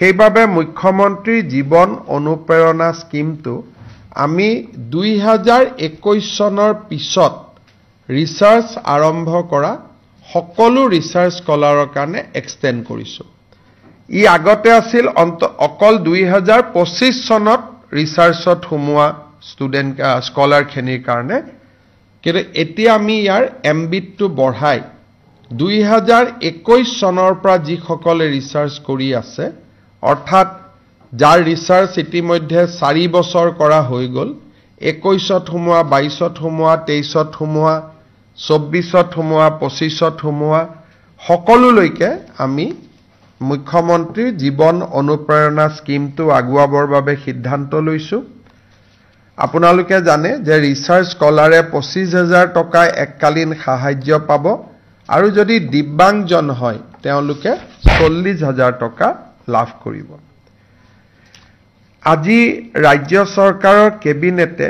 সেইবাবে মুখ্যমন্ত্ৰী জীৱন অনুপ্ৰেৰণা স্কিমটো আমি 2021 চনৰ পিছত ৰিচাৰ্চ আৰম্ভ কৰা সকলো ৰিচাৰ্চ স্কলাৰৰ কাৰণে এক্সটেন্ড কৰিছো ই আগতে আছিল অকল 2025 চনত ৰিচাৰ্চত সোমোৱা ষ্টুডেন্ট স্কলাৰ খিনিৰ কাৰণে কিন্তু এতিয়া আমি ইয়াৰ এমবিটটো বঢ়াই 2021 চনৰ পৰা যি সকলে ৰিচাৰ্চ কৰি আছে অৰ্থাৎ যাৰ ৰিচাৰ্চ ইতিমধ্যে 4 বছৰ কৰা হৈ গল 21ত সোমোৱা 22ত সোমোৱা 23ত সোমোৱা 24ত সোমোৱা 25ত সোমোৱা সকলোলৈকে আমি মুখ্যমন্ত্ৰী জীৱন অনুপ্ৰেৰণা স্কিমটো আগুৱাবৰ বাবে সিদ্ধান্ত লৈছো আপোনালোকে জানে যে ৰিচাৰ্চ স্কলাৰে 25000 টকা এককালীন সাহায্য পাব আৰু যদি দিব্যাংগজন হয় তেওঁলোকে 40000 টকা লাভ কৰিব আজি ৰাজ্য চৰকাৰৰ কেবিনেটে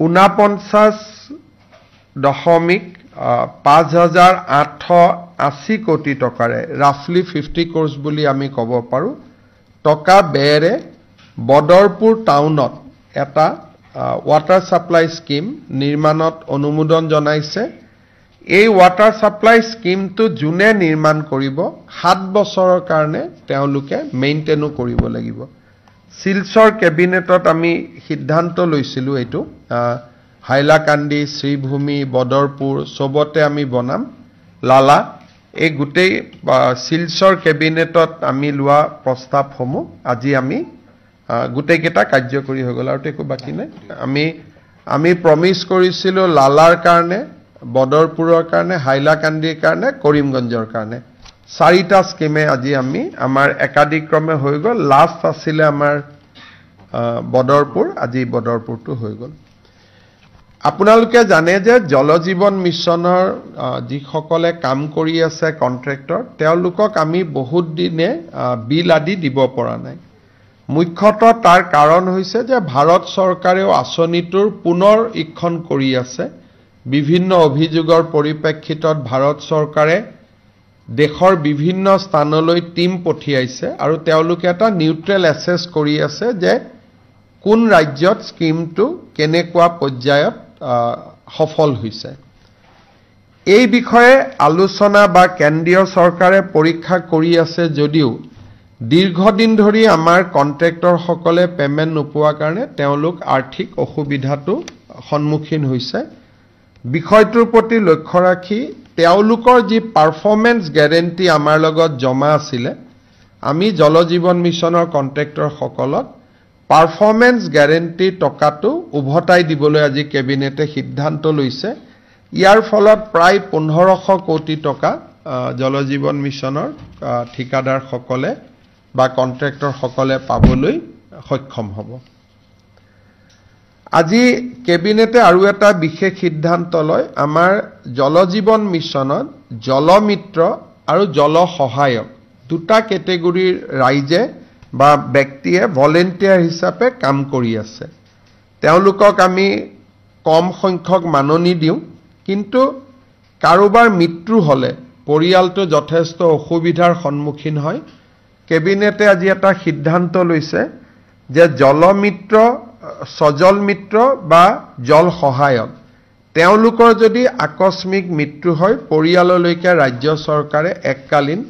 49.5880 কোটি টকাৰে ৰাফলি 50 crores বুলি আমি ক'ব পাৰো টকা বেৰে বদৰপুৰ টাউনত এটা ওয়াটাৰ সাপ্লাই স্কিম নিৰ্মাণত অনুমোদন জনাইছে এই ওয়াটাৰ সাপ্লাই স্কিমটো জুনে নিৰ্মাণ কৰিব 7 বছৰৰ কাৰণে তেওঁলোকে মেইনটেইনো কৰিব লাগিব সিলচৰ কেবিনেটত আমি সিদ্ধান্ত লৈছিলো এটো হাইলাকান্দি শ্ৰীভূমি বদৰপুৰ সবতে আমি বনাম লালা এই গুটেই সিলচৰ কেবিনেটত আমি লোৱা প্ৰস্তাৱসমূহ আজি আমি গুটেই কেটা কাৰ্যকৰী হৈ গল আৰু একো বাকি নাই আমি প্ৰমিস কৰিছিলো লালাৰ কাৰণে বদৰপুৰৰ কাৰণে হাইলাকান্দিৰ কাৰণে কৰিমগঞ্জৰ কাৰণে 4টা স্কিমে আজি আমি আমাৰ একাধিক্ৰমে হৈ গল লাষ্ট আছিল আমাৰ বদৰপুৰ আজি বদৰপুৰটো হৈ গল আপোনালোকে জানে যে জল জীৱন মিছনৰ যি সকলে কাম কৰি আছে কন্ট্ৰাক্টৰ তেওঁলোকক আমি বহুত দিনে বিল আদি দিব পৰা নাই মুখ্যতঃ তাৰ কাৰণ হৈছে যে ভাৰত চৰকাৰেও আঁচনিটোৰ পুনৰ ইক্ষণ কৰি আছে বিভিন্ন অভিযোগৰ পৰিপ্ৰেক্ষিতত ভাৰত চৰকাৰে দেশৰ বিভিন্ন স্থানলৈ টিম পঠিয়াইছে আৰু তেওঁলোকে এটা নিউট্ৰেল এসেছ কৰি আছে যে কোন ৰাজ্যত স্কিমটো কেনেকুৱা পৰ্যায়ত সফল হৈছে এই বিষয়ে আলোচনা বা কেন্দ্ৰীয় চৰকাৰে পৰীক্ষা কৰি আছে যদিও দীৰ্ঘদিন ধৰি আমাৰ কন্ট্ৰাক্টৰ সকলে পেমেন্ট নোপোৱাৰ কাৰণে তেওঁলোক আৰ্থিক অসুবিধাটো সন্মুখীন হৈছে বিষয়টোৰ প্ৰতি লক্ষ্য ৰাখি তেওঁলোকৰ যি পাৰফৰমেন্স গ্যাৰেন্টি আমাৰ লগত জমা আছিল আমি জল জীৱন মিছনৰ কন্ট্ৰাক্টৰ সকলক পাৰফৰমেন্স গ্যাৰেন্টি টকাটো উভতাই দিবলৈ আজি কেবিনেটে সিদ্ধান্ত লৈছে ইয়াৰ ফলত প্ৰায় 1500 কোটি টকা জল জীৱন মিছনৰ ঠিকাদাৰ সকলে বা কন্ট্ৰাক্টৰ সকলে পাবলৈ সক্ষম হ'ব আজি কেবিনেটে আৰু এটা বিশেষ সিদ্ধান্ত লয় আমাৰ জল জীৱন মিছনত জলমিত্ৰ আৰু জল সহায়ক দুটা কেটেগৰীৰ ৰাইজে বা ব্যক্তিয়ে ভলেন্টিয়াৰ হিচাপে কাম কৰি আছে তেওঁলোকক আমি কম সংখ্যক মাননি দিও কিন্তু কাৰোবাৰ মৃত্যু হলে পৰিয়ালটো যথেষ্ট অসুবিধাৰ সন্মুখীন হয় কেবিনেটে আজি এটা সিদ্ধান্ত লৈছে যে জলমিত্ৰ সজল মিত্ৰ বা জল সহায়ক তেওঁলোকৰ যদি আকস্মিক মৃত্যু হয় পৰিয়াললৈকে ৰাজ্য চৰকাৰে এককালীন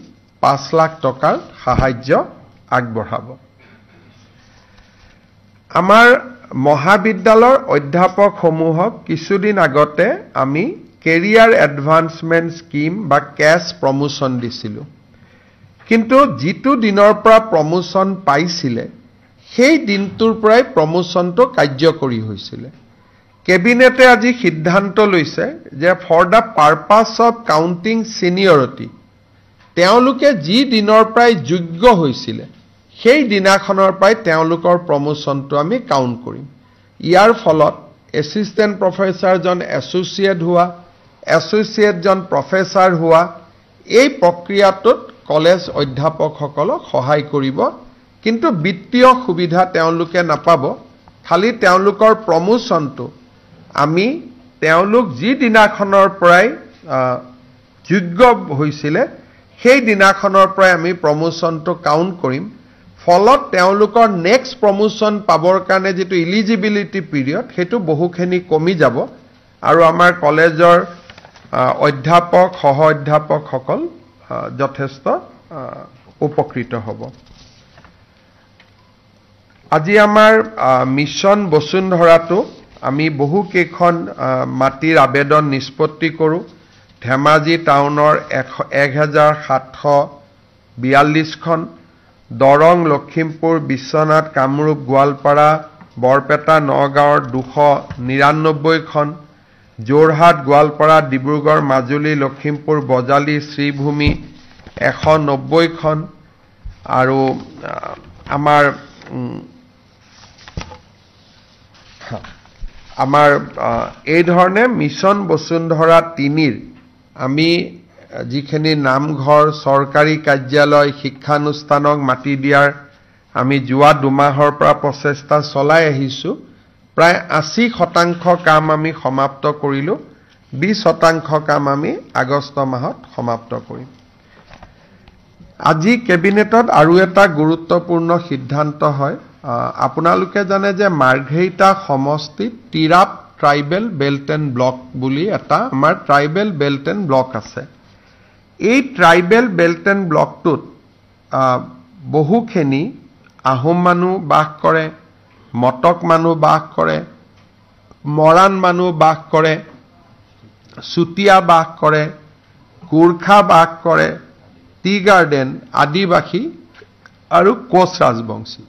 5 লাখ টকাৰ সাহায্য আগবঢ়াব আমাৰ মহাবিদ্যালয়ৰ অধ্যাপক সমূহক কিছুদিন আগতে আমি কেৰিয়াৰ এডভান্সমেন্ট স্কিম বা কেছ প্ৰমোশন দিছিলো কিন্তু যিটো দিনৰ পৰা প্ৰমোশন পাইছিলে সেই দিনটোৰ পৰাই প্ৰমোশনটো কাৰ্যকৰী হৈছিল কেবিনেটে আজি সিদ্ধান্ত লৈছে যে for the purpose of counting seniority তেওঁলোকে যি দিনৰ পৰাই যোগ্য হৈছিল সেই দিনাখনৰ পৰাই তেওঁলোকৰ প্ৰমোশনটো আমি কাউন্ট কৰিম ইয়াৰ ফলত এসিস্ট্যান্ট প্ৰফেসৰ জন এসোসিয়েট হোৱা এসোসিয়েট জন প্ৰফেসৰ হোৱা এই প্ৰক্ৰিয়াটোত কলেজ অধ্যাপকসকলক সহায় কৰিব কিন্তু বিত্তীয় সুবিধা তেওঁলোকে নাপাব খালি তেওঁলোকৰ প্ৰমোশনটো আমি তেওঁলোক যি দিনাখনৰ পৰাই যোগ্য হৈছিল সেই দিনাখনৰ পৰা আমি প্ৰমোশনটো কাউন্ট কৰিম ফলত তেওঁলোকৰ নেক্সট প্ৰমোশন পাবৰ কাৰণে যেটো এলিজিবিলিটি পিৰিয়ড হেতু বহুখিনি কমি যাব আৰু আমাৰ কলেজৰ অধ্যাপক সহ অধ্যাপকসকল যথেষ্ট উপকৃত হ'ব আজি আমাৰ মিছন বসুন্ধৰাটো আমি বহু কেইখন মাটিৰ আবেদন নিষ্পত্তি কৰো ধেমাজি টাউনৰ 1742 খন দৰং লখিমপুৰ বিশ্বনাথ কামৰূপ গোৱালপাৰা বৰপেটা নগাঁৱৰ 299 খন যোৰহাট গোৱালপাৰা ডিব্ৰুগড় মাজুলী লখিমপুৰ বজালী শ্ৰীভূমি 190 খন আৰু আমাৰ এই ধৰণে মিছন বসুন্ধৰা 3 আমি যিখিনি নামঘৰ চৰকাৰী কাৰ্যালয় শিক্ষানুষ্ঠানক মাটি দিয়াৰ আমি যোৱা দুমাহৰ পৰা প্ৰচেষ্টা চলাই আহিছো প্ৰায় 80% কাম আমি সমাপ্ত কৰিলো 20% কাম আমি আগষ্ট মাহত সমাপ্ত কৰিম আজি কেবিনেটত আৰু এটা গুৰুত্বপূৰ্ণ সিদ্ধান্ত হয় আপোনালোকে জানে যে মাৰ্ঘেৰিটা সমষ্টিত Tirap tribal belt and block বুলি এটা আমাৰ ট্ৰাইবেল বেল্ট এণ্ড ব্লক আছে এই ট্ৰাইবেল বেল্ট এণ্ড ব্লকটোত বহুখিনি আহোম মানুহ বাস কৰে মটক মানুহ বাস কৰে মৰাণ মানুহ বাস কৰে চুতীয়া বাস কৰে গোৰ্খা বাস কৰে টি গাৰ্ডেন আদিবাসী আৰু কোচ ৰাজবংশী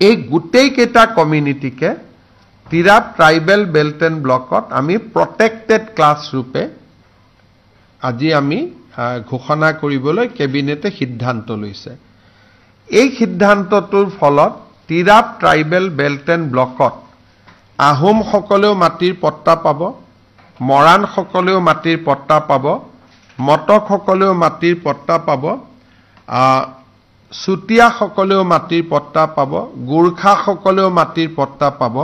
এই গোটেই কেইটা কমিউনিটিকে তিৰাপ ট্ৰাইবেল বেল্ট এণ্ড ব্লকত আমি প্ৰটেক্টেড ক্লাছ ৰূপে আজি আমি ঘোষণা কৰিবলৈ কেবিনেটে সিদ্ধান্ত লৈছে এই সিদ্ধান্তটোৰ ফলত তিৰাপ ট্ৰাইবেল বেল্ট এণ্ড ব্লকত আহোম সকলেও মাটিৰ পট্টা পাব মৰাণ সকলেও মাটিৰ পট্টা পাব মটক সকলেও মাটিৰ পট্টা পাব চুতীয়া সকলেও মাটিৰ পট্টা পাব গোৰ্খা সকলেও মাটিৰ পট্টা পাব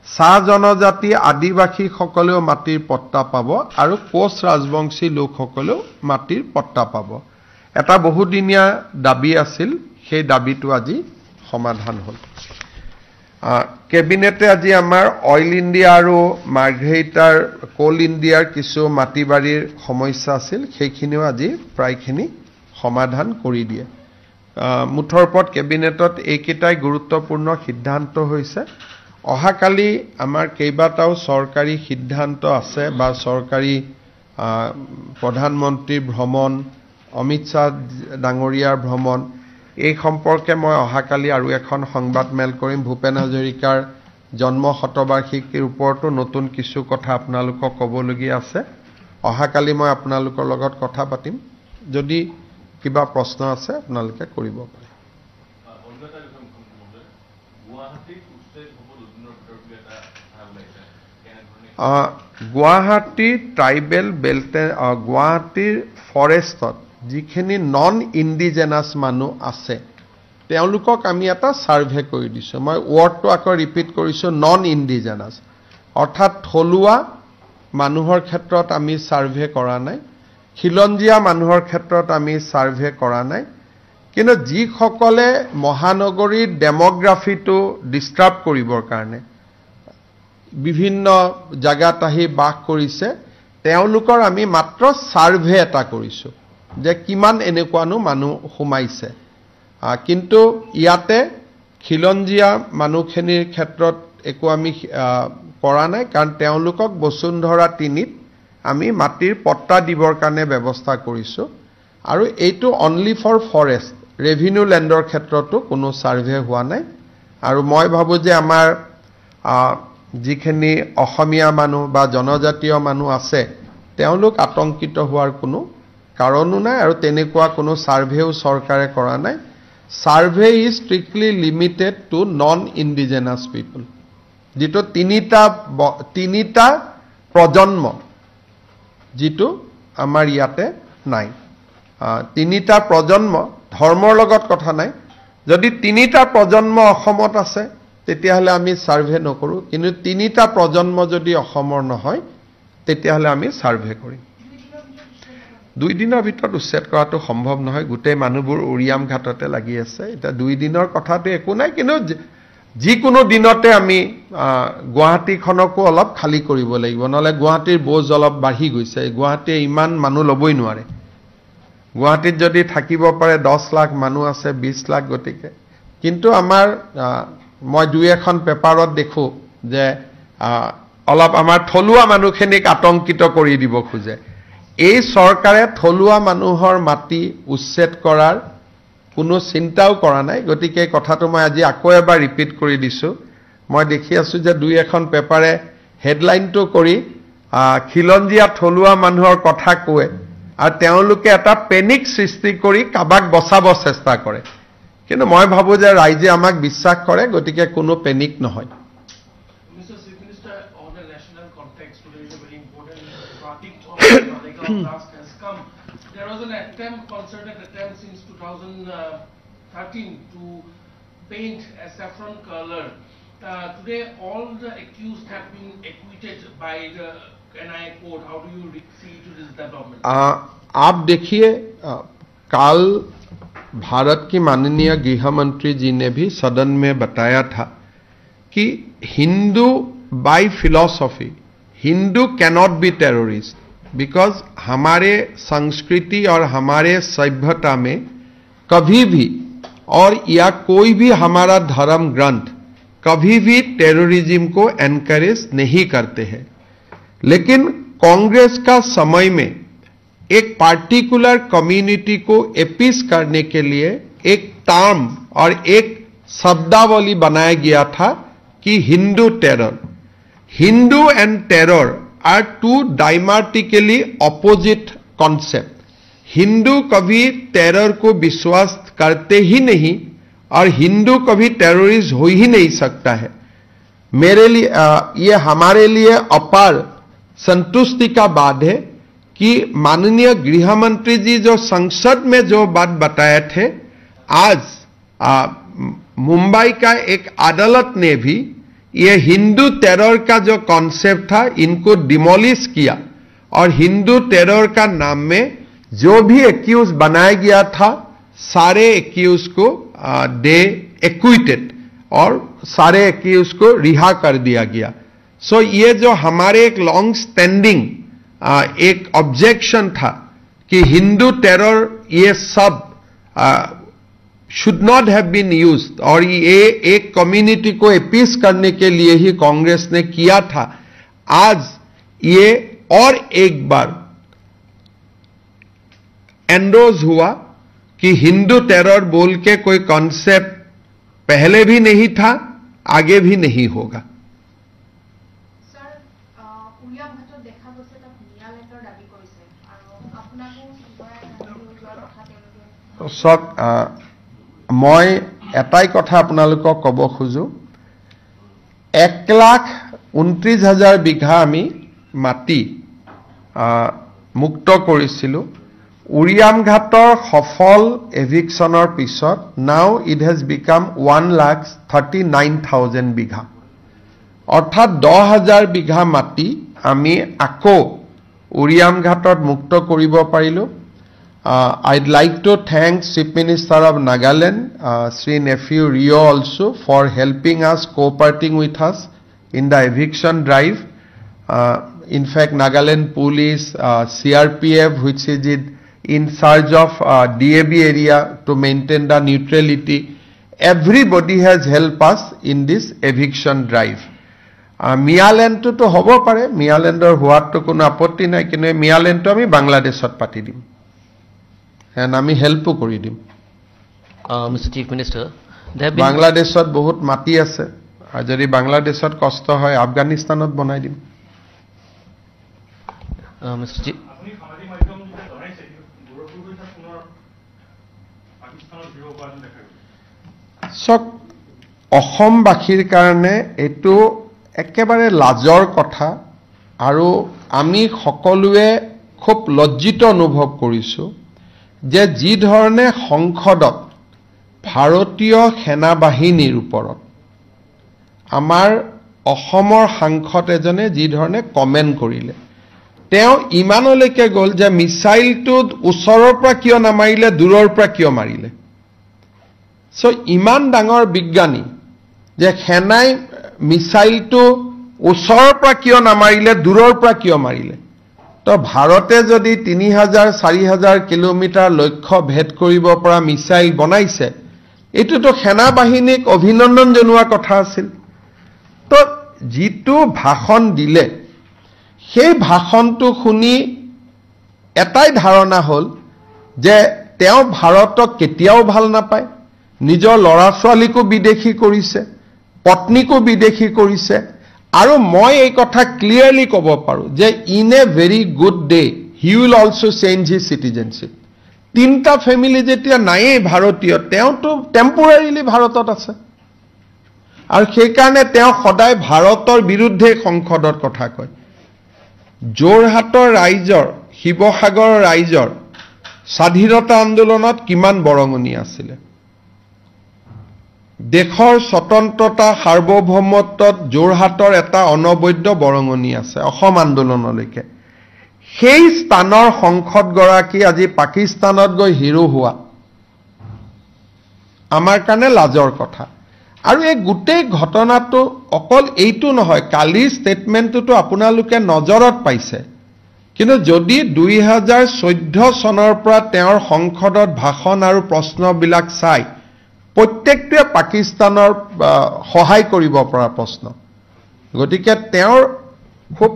চাহ জনজাতি আদিবাসী সকলেও মাটিৰ পট্টা পাব আৰু কোচ ৰাজবংশী লোকসকলেও মাটিৰ পট্টা পাব এটা বহুদিনীয়া দাবী আছিল সেই দাবীটো আজি সমাধান হ'ল কেবিনেটে আজি আমাৰ অইল ইণ্ডিয়া আৰু মাৰ্ঘেৰিটাৰ কোল ইণ্ডিয়াৰ কিছু মাটিবাৰীৰ সমস্যা আছিল সেইখিনিও আজি প্ৰায়খিনি সমাধান কৰি দিয়ে মুঠৰ ওপৰত কেবিনেটত এইকেইটাই গুৰুত্বপূৰ্ণ সিদ্ধান্ত হৈছে অহাকালি আমাৰ কেইবাটাও চৰকাৰী সিদ্ধান্ত আছে বা চৰকাৰী প্ৰধানমন্ত্ৰীৰ ভ্ৰমণ অমিত শ্বাহ ডাঙৰীয়াৰ ভ্ৰমণ এই সম্পৰ্কে মই অহাকালি আৰু এখন সংবাদমেল কৰিম ভূপেন হাজৰিকাৰ জন্ম শতবাৰ্ষিকীৰ ওপৰতো নতুন কিছু কথা আপোনালোকক ক'বলগীয়া আছে অহাকালি মই আপোনালোকৰ লগত কথা পাতিম যদি কিবা প্ৰশ্ন আছে আপোনালোকে কৰিব পাৰে গুৱাহাটী ট্ৰাইবেল বেল্ট গুৱাহাটীৰ ফৰেষ্টত যিখিনি নন ইণ্ডিজেনাছ মানুহ আছে তেওঁলোকক আমি এটা সাৰ্ভে কৰি দিছো মই ওয়াৰ্ডটো আকৌ ৰিপিট কৰিছো নন ইণ্ডিজেনাছ অৰ্থাৎ থলুৱা মানুহৰ ক্ষেত্ৰত আমি সাৰ্ভে কৰা নাই খিলঞ্জিয়া মানুহৰ ক্ষেত্ৰত আমি সাৰ্ভে কৰা নাই কিন্তু যিসকলে মহানগৰীৰ ডেমোগ্ৰাফিটো ডিস্টাৰ্ব কৰিবৰ কাৰণে বিভিন্ন জায়গাত আহি বাস কৰিছে তেওঁলোকৰ আমি মাত্ৰ সাৰ্ভে এটা কৰিছো যে কিমান এনেকুৱানো মানুহ সোমাইছে কিন্তু ইয়াতে খিলঞ্জিয়া মানুহখিনিৰ ক্ষেত্ৰত একো আমি কৰা নাই কাৰণ তেওঁলোকক বসুন্ধৰা 3ত আমি মাটিৰ পট্টা দিবৰ কাৰণে ব্যৱস্থা কৰিছো আৰু এইটো অনলি ফৰ ফৰেষ্ট ৰেভিনিউ ল্যান্ডৰ ক্ষেত্ৰতো কোনো সাৰ্ভে হোৱা নাই আৰু মই ভাবো যে আমাৰ যিখিনি অসমীয়া মানুহ বা জনজাতীয় মানুহ আছে তেওঁলোক আতংকিত হোৱাৰ কোনো কাৰণো নাই আৰু তেনেকুৱা কোনো সাৰ্ভেও চৰকাৰে কৰা নাই survey is strictly limited to non indigenous people যেটো তিনিটা প্ৰজন্ম যেটো আমাৰ ইয়াতে নাই তিনিটা প্ৰজন্ম ধৰ্মৰ লগত কথা নাই যদি তিনিটা প্ৰজন্ম অসমত আছে তেতিয়াহলে আমি সাৰ্ভে নকৰো কিন্তু তিনিটা প্ৰজন্ম যদি অসমৰ নহয় তেতিয়াহলে আমি সাৰ্ভে কৰিম 2 দিনৰ ভিতৰত উচ্ছেদ কৰাটো সম্ভৱ নহয় গোটেই মানুহবোৰ উৰিয়াম ঘাটতে লাগি আছে এটা 2 দিনৰ কথাটো একো নাই কিন্তু যিকোনো দিনতে আমি গুৱাহাটীখনকো অলপ খালি কৰিব লাগিব নহলে গুৱাহাটীৰ বোজ অলপ বাঢ়ি গৈছে গুৱাহাটীয়ে ইমান মানুহ লবই নোৱাৰে গুৱাহাটীত যদি থাকিব পাৰে 10 লাখ মানুহ আছে 20 লাখ গতিকে কিন্তু আমাৰ মই দুই এখন পেপাৰত দেখো যে অলপ আমাৰ থলুৱা মানুহখিনিক আতংকিত কৰি দিব খোজে এই চৰকাৰে থলুৱা মানুহৰ মাটি উচ্ছেদ কৰাৰ কোনো চিন্তাও কৰা নাই গতিকে কথাটো মই আজি আকৌ এবাৰ ৰিপিট কৰি দিছো মই দেখি আছো যে দুই এখন পেপাৰে হেডলাইনটো কৰি খিলঞ্জিয়া থলুৱা মানুহৰ কথা কয় আৰু তেওঁলোকে এটা পেনিক সৃষ্টি কৰি কাবাক বচাব চেষ্টা কৰে কিন্তু মই ভাবো যে ৰাইজে আমাক বিশ্বাস কৰে গতিকে কোনো পেনিক নহয় Mr. Chief Minister, on a national context, today is a very important topic of the blast has come. There was an attempt, concerted attempt since 2013 to paint a saffron color. Today, all the accused have been acquitted by the NIA court. How do you see to this development? आप देखिए कल भारत की माननीय गृह मंत्री जी ने भी सदन में बताया था कि Hindu by philosophy Hindu cannot be terrorist because हमारे संस्कृति और हमारे सभ्यता में कभी भी और या कोई भी हमारा धर्म ग्रंथ कभी भी टेररिज्म को एनकरेज नहीं करते हैं लेकिन कांग्रेस का समय में एक पार्टिकुलर कम्युनिटी को एपीस करने के लिए एक टर्म और एक शब्दावली बनाया गया था कि Hindu terror Hindu and terror are two diametrically opposite concept Hindu कभी टेरर को विश्वास करते ही नहीं और हिंदू कभी टेररिस्ट हो ही नहीं सकता है मेरे लिए ये हमारे लिए अपार संतुष्टि का बात है कि माननीय गृह मंत्री जी जो संसद में जो बात बताए थे आज मुंबई का एक अदालत ने भी ये हिंदू टेरर का जो कॉन्सेप्ट था इनको डिमोलिश किया और हिंदू टेरर का नाम में जो भी एक्यूज बनाया गया था सारे एक्यूज को दे एक्विटेड और सारे एक्यूज को रिहा कर दिया गया सो ये जो हमारे एक लॉन्ग स्टैंडिंग एक ऑब्जेक्शन था कि हिंदू टेरर ये सब should not have been used और ये एक कम्युनिटी को अपीस करने के लिए ही कांग्रेस ने किया था आज ये और एक बार एंडोज हुआ कि हिंदू टेरर बोल के कोई कॉन्सेप्ट पहले भी नहीं था आगे भी नहीं होगा সব মই এটাই কথা আপোনালোকক ক'ব খোজো 1,29,000 বিঘা আমি মাটি মুক্ত কৰিছিলো উৰিয়াম ঘাটৰ সফল এভিকশনৰ পিছত নাও ইট হেজ বিকাম 1,39,000 বিঘা অৰ্থাৎ 10,000 বিঘা মাটি আমি আকৌ উৰিয়াম ঘাটত মুক্ত কৰিব পাৰিলো I'd like to thank Chief Minister of Nagaland, Sri Nephew Rio also for helping us, cooperating with us in the eviction drive. In fact, Nagaland Police, CRPF, which is in charge of DAB area to maintain the neutrality, everybody has helped us in this eviction drive. Mialand to hobo pare, Mialander huato kono apotti nai kinu Mialand to ami Bangladeshot pati dim. And আমি হেল্পও কৰি দিম Mr. Chief Minister, বাংলাদেশত বহুত মাটি আছে আৰু যদি বাংলাদেশত কষ্ট হয় আফগানিস্তানত বনাই দিম Mr. Chief আপুনি সামাজিক মাধ্যম যে জনাইছে গোৰখপুৰ গৈছে পুনৰ পাকিস্তানৰ বিৰোধ কৰা দেখা গৈছে সক অসমবাসীৰ কাৰণে এটো একেবাৰে লাজৰ কথা আৰু আমি সকলোৱে খুব লজ্জিত অনুভৱ কৰিছো যে যি ধৰণে সংসদত ভাৰতীয় সেনা বাহিনীৰ ওপৰত আমাৰ অসমৰ সাংসদ এজনে যি ধৰণে কমেন্ট কৰিলে তেওঁ ইমানলৈকে গ'ল যে মিছাইলটো ওচৰৰ পৰা কিয় নামাৰিলে দূৰৰ পৰা কিয় মাৰিলে সো ইমান ডাঙৰ বিজ্ঞানী যে সেনাই মিছাইলটো ওচৰৰ পৰা কিয় নামাৰিলে দূৰৰ পৰা কিয় মাৰিলে তো ভাৰতে যদি 3000 4000 কিলোমিটাৰ লক্ষ্য ভেদ কৰিব পৰা মিছাইল বনাইছে এটোতো সেনা বাহিনীক অভিনন্দন জনোৱা কথা আছিল তো জিতু ভাষণ দিলে সেই ভাষণটো শুনি এটাই ধাৰণা হল যে তেওঁ ভাৰতক কেতিয়াও ভাল নাপায় নিজৰ লৰা ছোৱালীকো বিদেশী কৰিছে পত্নীকো বিদেশী কৰিছে আৰু মই এই কথা ক্লিয়াৰলি ক'ব পাৰো যে in a very good day he will also change his citizenship তিনটা ফ্যামিলি যেতিয়া নাইয়ে ভাৰতীয় তেওঁটো টেম্পোৰাৰিলি ভাৰতত আছে আৰু সেই কাৰণে তেওঁ সদায় ভাৰতৰ বিৰুদ্ধে সংসদৰ কথা কয় যোৰহাটৰ ৰাইজৰ শিৱসাগৰৰ ৰাইজৰ স্বাধীনতা আন্দোলনত কিমান বৰঙণি আছিল দেশৰ স্বতন্ত্ৰতা সাৰ্বভৌমত্বত যোৰহাটৰ এটা অনবদ্য বৰঙণি আছে অসম আন্দোলনলৈকে সেই স্থানৰ সংসদ গৰাকী আজি পাকিস্তানত গৈ হিৰো হোৱা আমাৰ কাৰণে লাজৰ কথা আৰু এই গোটেই ঘটনাটো অকল এইটো নহয় কালি ষ্টেটমেন্টটো আপোনালোকে নজৰত পাইছে কিন্তু যদি 2014 চনৰ পৰা তেওঁৰ সংসদত ভাষণ আৰু প্ৰশ্নবিলাক চাই প্ৰত্যেকটোৱে পাকিস্তানৰ সহায় কৰিব পৰা প্ৰশ্ন গতিকে তেওঁৰ খুব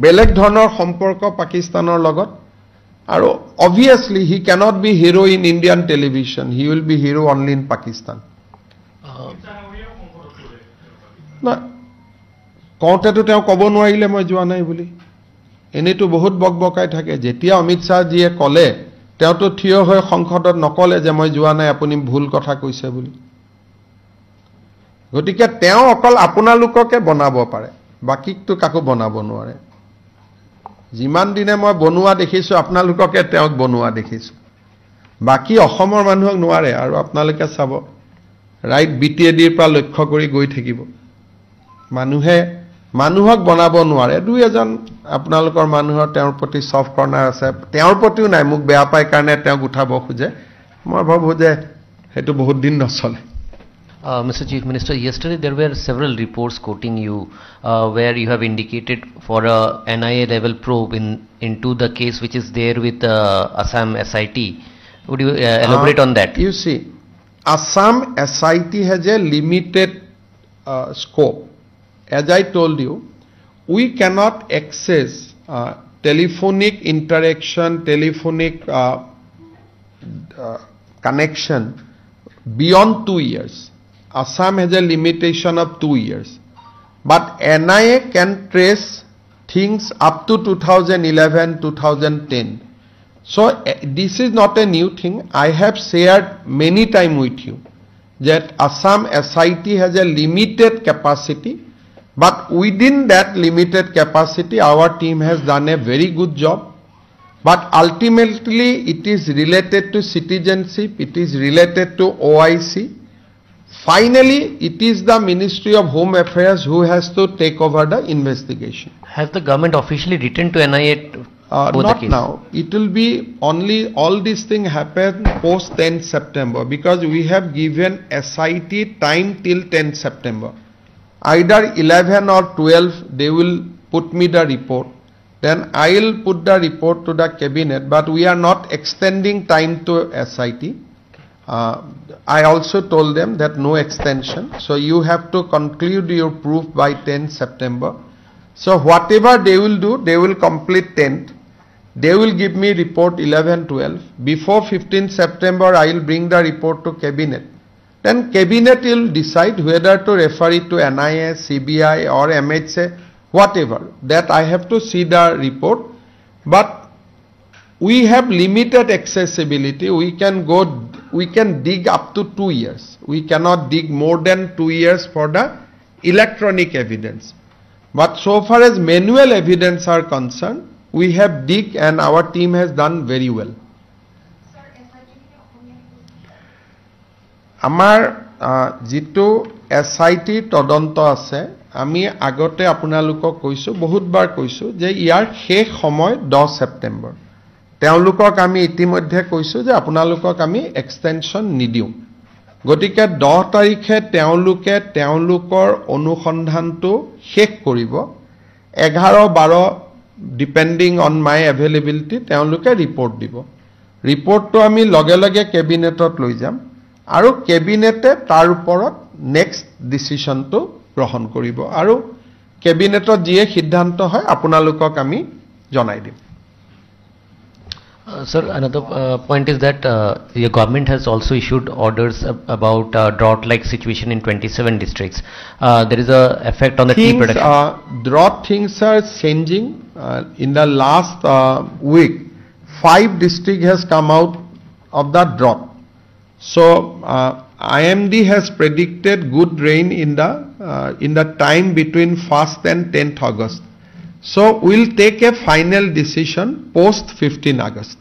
বেলেগ ধৰণৰ সম্পৰ্ক পাকিস্তানৰ লগত আৰু obviously he cannot be hero in Indian television he will be hero only in Pakistan না কওঁতেতো তেওঁ ক'ব নোৱাৰিলে মই যোৱা নাই বুলি এনেতো বহুত বকবকাই থাকে যেতিয়া অমিত শাহ জিয়ে ক'লে তেওঁতো থিয় হৈ সংসদত নকলে যে মই যোৱা নাই আপুনি ভুল কথা কৈছে বুলি গতিকে তেওঁ অকল আপোনালোককে বনাব পাৰে বাকিটো কাকো বনাব নোৱাৰে যিমান দিনে মই বনোৱা দেখিছো আপোনালোককে তেওঁক বনোৱা দেখিছো বাকি অসমৰ মানুহক নোৱাৰে আৰু আপোনালোকে চাব ৰাইট বিটিএডিৰ পৰা লক্ষ্য কৰি গৈ থাকিব মানুহক বনাব নোৱাৰে দুই এজন আপোনালোকৰ মানুহৰ তেওঁৰ প্ৰতি সফট কৰ্নাৰ আছে তেওঁৰ প্ৰতিও নাই মোক বেয়া পায় কাৰণে তেওঁক উঠাব খোজে মই ভাবো যে হেতু বহুত দিন নচলে Mr. Chief Minister, yesterday there were several reports quoting you where you have indicated for a NIA level probe into the case which is there with Assam SIT. Would you elaborate on that? You see, Assam SIT has a limited scope. As I told you, we cannot access telephonic interaction, telephonic connection beyond 2 years. Assam has a limitation of 2 years. But NIA can trace things up to 2011, 2010. So this is not a new thing. I have shared many times with you that Assam SIT has a limited capacity. But within that limited capacity, our team has done a very good job. But ultimately, it is related to citizenship, it is related to OIC. Finally, it is the Ministry of Home Affairs who has to take over the investigation. Has the government officially written to NIA both not the case? now. It will be only all these things happen post 10 September because we have given SIT time till 10 September. Either 11 or 12 they will put me the report. Then I will put the report to the cabinet, but we are not extending time to SIT. I also told them that no extension. So you have to conclude your proof by 10 September. So whatever they will do, they will complete 10th. They will give me report 11, 12. Before 15 September, I will bring the report to cabinet. Then cabinet will decide whether to refer it to NIA, CBI or MHA, whatever. That I have to see the report. But we have limited accessibility. We can dig up to 2 years. We cannot dig more than 2 years for the electronic evidence. But so far as manual evidence are concerned, we have dig and our team has done very well. Amar যিটো SIT তদন্ত আছে আমি আগতে আপোনালোকক কৈছো বহুতবাৰ কৈছো যে ইয়াৰ শেষ সময় 10 সেপ্টেম্বৰ তেওঁলোকক আমি ইতিমধ্যে কৈছো যে আপোনালোকক আমি এক্সটেনশন নিদিও গতিকে 10 তাৰিখে তেওঁলোকৰ অনুসন্ধানটো শেষ কৰিব 11-12 ডিপেন্ডিং অন মাই এভেইলেবিলিটি তেওঁলোকে ৰিপৰ্ট দিব ৰিপৰ্টটো আমি লগে লগে কেবিনেটত লৈ যাম আৰু কেবিনেটে তাৰ ওপৰত নেক্সট ডিসিশনটো গ্ৰহণ কৰিব আৰু কেবিনেটত যিয়ে সিদ্ধান্ত হয় আপোনালোকক আমি জনাই দিম Sir, another point is that your government has also issued orders about drought-like situation in 27 districts. There is a effect on the tea production. Drought things are changing. In the last week, 5 districts has come out of the drought. So IMD has predicted good rain in the time between 1st and 10th August. So we'll take a final decision post 15 August.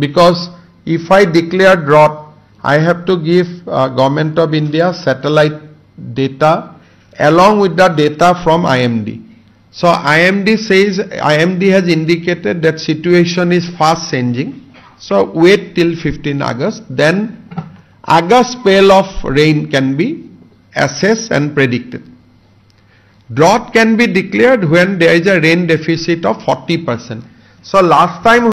Because if I declare drought, I have to give Government of India satellite data along with the data from IMD. So IMD has indicated that situation is fast changing. So wait till 15 August. Then August spell of rain can be assessed and predicted. Drought can be declared when there is a rain deficit of 40%. So last time